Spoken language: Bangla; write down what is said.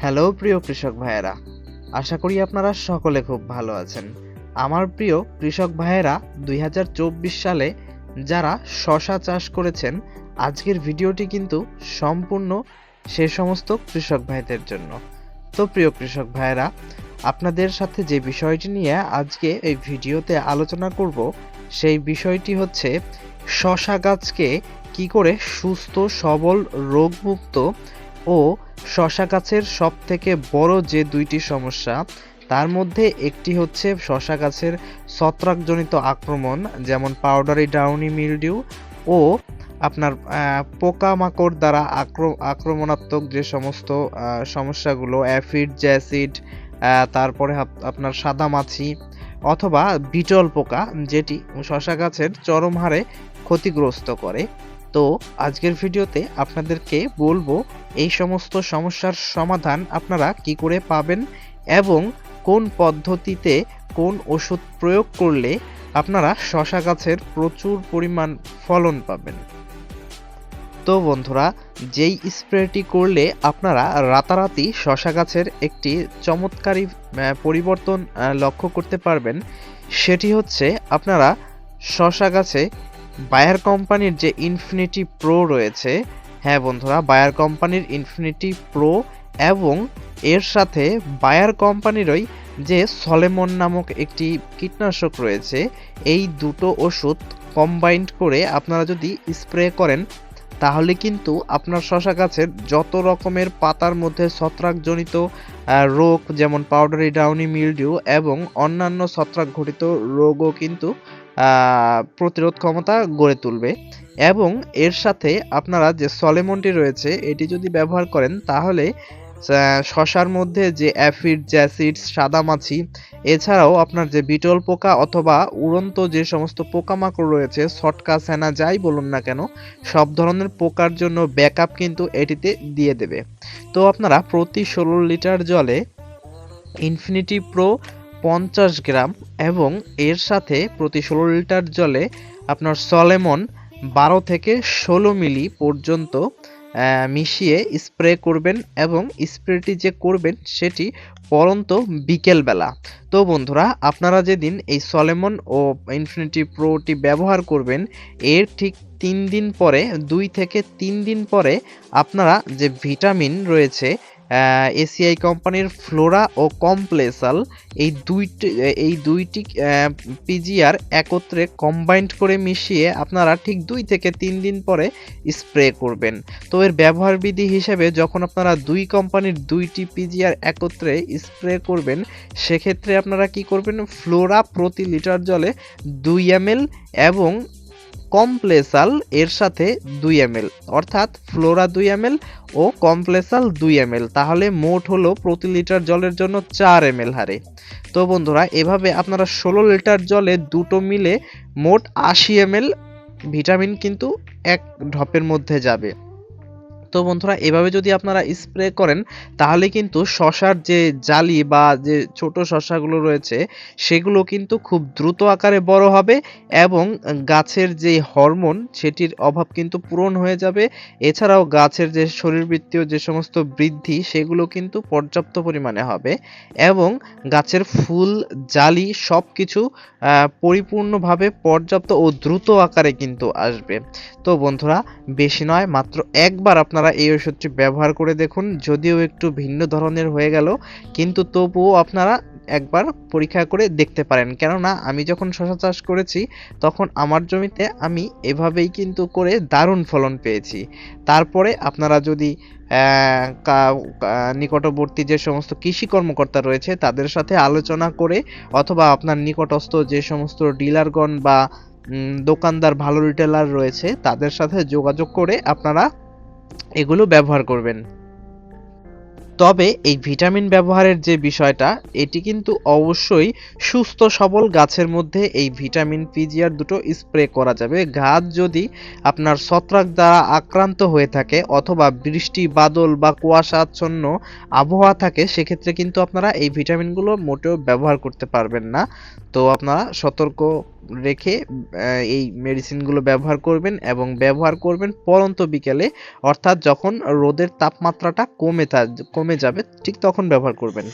হ্যালো প্রিয় কৃষক ভাইয়েরা, আশা করি আপনারা সকলে খুব ভালো আছেন। আমার প্রিয় কৃষক ভাইয়েরা, ২০২৪ সালে যারা শশা চাষ করেছেন, আজকের ভিডিওটি কিন্তু সম্পূর্ণ সে সমস্ত কৃষক ভাইদের জন্য। তো প্রিয় কৃষক ভাইয়েরা, আপনাদের সাথে যে বিষয়টি নিয়ে আজকে এই ভিডিওতে আলোচনা করব, সেই বিষয়টি হচ্ছে শশা গাছকে কি করে সুস্থ সবল রোগমুক্ত ও শশা গাছের সবথেকে বড় যে দুইটি সমস্যা, তার মধ্যে একটি হচ্ছে শশা গাছের ছত্রাকজনিত আক্রমণ, যেমন পাউডারি ডাউনি মিলডিউ ও আপনার পোকামাকড় দ্বারা আক্রমণাত্মক যে সমস্ত সমস্যাগুলো, অ্যাফিড জ্যাসিড, তারপরে আপনার সাদামাছি অথবা বিটল পোকা, যেটি শশা গাছের চরম হারে ক্ষতিগ্রস্ত করে। তো আজকের ভিডিওতে আপনাদেরকে বলবো এই সমস্ত সমস্যার সমাধান আপনারা কি করে পাবেন এবং কোন পদ্ধতিতে কোন ওষুধ প্রয়োগ করলে আপনারা শশা গাছের প্রচুর পরিমাণ ফলন পাবেন। তো বন্ধুরা, যেই স্প্রেটি করলে আপনারা রাতারাতি শশা গাছের একটি চমৎকারী পরিবর্তন লক্ষ্য করতে পারবেন, সেটি হচ্ছে আপনারা শশা গাছে বায়ার কোম্পানির যে ইনফিনিটি প্রো রয়েছে, হ্যাঁ বন্ধুরা, বায়ার কোম্পানির ইনফিনিটি প্রো এবং এর সাথে বায়ার কোম্পানিরই যে সলেমন নামক একটি কীটনাশক রয়েছে, এই দুটো ওষুধ কম্বাইন্ড করে আপনারা যদি স্প্রে করেন, তাহলে কিন্তু আপনার শশা গাছের যত রকমের পাতার মধ্যে ছত্রাকজনিত রোগ, যেমন পাউডারি ডাউনি মিলডিউ এবং অন্যান্য ছত্রাক ঘটিত রোগও কিন্তু প্রতিরোধ ক্ষমতা গড়ে তুলবে। এবং এর সাথে আপনারা যে সলেমনটি রয়েছে, এটি যদি ব্যবহার করেন, তাহলে শশার মধ্যে যে অ্যাফিড জ্যাসিড, সাদামাছি, এছাড়াও আপনার যে বিটল পোকা অথবা উড়ন্ত যে সমস্ত পোকামাকড় রয়েছে, ছটকা ছানা যাই বলুন না কেন, সব ধরনের পোকার জন্য ব্যাকআপ কিন্তু এটিতে দিয়ে দেবে। তো আপনারা প্রতি ১৬ লিটার জলে ইনফিনিটি প্রো ৫০ গ্রাম এবং এর সাথে প্রতি ১৬ লিটার জলে আপনার সলেমন ১২ থেকে ১৬ মিলি পর্যন্ত মিশিয়ে স্প্রে করবেন এবং স্প্রেটি যে করবেন সেটি পরন্ত বিকেলবেলা। তো বন্ধুরা, আপনারা যেদিন এই সলেমন ও ইনফিনিটি প্রোটি ব্যবহার করবেন, এর ঠিক ৩ দিন পরে, ২ থেকে ৩ দিন পরে আপনারা যে ভিটামিন রয়েছে এসিআই কোম্পানির ফ্লোরা ও কমপ্লেসাল, এই দুইটি পিজিআর একত্রে কম্বাইন্ড করে মিশিয়ে আপনারা ঠিক ২ থেকে ৩ দিন পরে স্প্রে করবেন। তো এর ব্যবহার বিধি হিসেবে, যখন আপনারা ২ কোম্পানির ২টি পিজিআর একত্রে স্প্রে করবেন, সেক্ষেত্রে আপনারা কি করবেন, ফ্লোরা প্রতি লিটার জলে ২ ml এবং কমপ্লেসাল এর সাথে ২ ml, অর্থাৎ ফ্লোরা ২ ml ও কমপ্লেসাল ২ ml, তাহলে মোট হলো প্রতি লিটার জলের জন্য ৪ ml হারে। তো বন্ধুরা, এভাবে আপনারা ১৬ লিটার জলে দুটো মিলে মোট ৮০ ml ভিটামিন কিন্তু এক ঢপের মধ্যে যাবে। তো বন্ধুরা, এভাবে যদি আপনারা স্প্রে করেন, তাহলে কিন্তু শশার যে জালি বা যে ছোট শশাগুলো রয়েছে, সেগুলো কিন্তু খুব দ্রুত আকারে বড় হবে এবং গাছের যে হরমোন, সেটির অভাব কিন্তু পূরণ হয়ে যাবে। এছাড়াও গাছের যে শরীরবৃত্তীয় যে সমস্ত বৃদ্ধি, সেগুলো কিন্তু পর্যাপ্ত পরিমাণে হবে এবং গাছের ফুল, জালি সব কিছু পরিপূর্ণভাবে পর্যাপ্ত ও দ্রুত আকারে কিন্তু আসবে। তো বন্ধুরা, বেশি নয়, মাত্র একবার আপনারা এই ওষুধটি ব্যবহার করে দেখুন। যদিও একটু ভিন্ন ধরনের হয়ে গেল, কিন্তু তবুও আপনারা একবার পরীক্ষা করে দেখতে পারেন। কেননা আমি যখন শশা চাষ করেছি, তখন আমার জমিতে আমি এভাবেই কিন্তু করে দারুণ ফলন পেয়েছি। তারপরে আপনারা যদি নিকটবর্তী যে সমস্ত কৃষি কর্মকর্তা রয়েছে, তাদের সাথে আলোচনা করে অথবা আপনার নিকটস্থ যে সমস্ত ডিলারগণ বা দোকানদার, ভালো রিটেলার রয়েছে, তাদের সাথে যোগাযোগ করে আপনারা এগুলো ব্যবহার করবেন। তবে এই ভিটামিন ব্যবহারের যে বিষয়টা, এটি কিন্তু অবশ্যই সুস্থ সবল গাছের মধ্যে এই ভিটামিন পিজিআর দুটো স্প্রে করা যাবে। গাছ যদি আপনার ছত্রাক দ্বারা আক্রান্ত হয়ে থাকে অথবা বৃষ্টি, বাদল বা কুয়াশাচ্ছন্ন আবহাওয়া থাকে, সেক্ষেত্রে কিন্তু আপনারা এই ভিটামিনগুলো মোটেও ব্যবহার করতে পারবেন না। তো আপনারা সতর্ক রেখে এই মেডিসিনগুলো ব্যবহার করবেন এবং ব্যবহার করবেন পড়ন্ত বিকেলে, অর্থাৎ যখন রোদের তাপমাত্রাটা কমে যাবে ঠিক তখন ব্যবহার করবেন।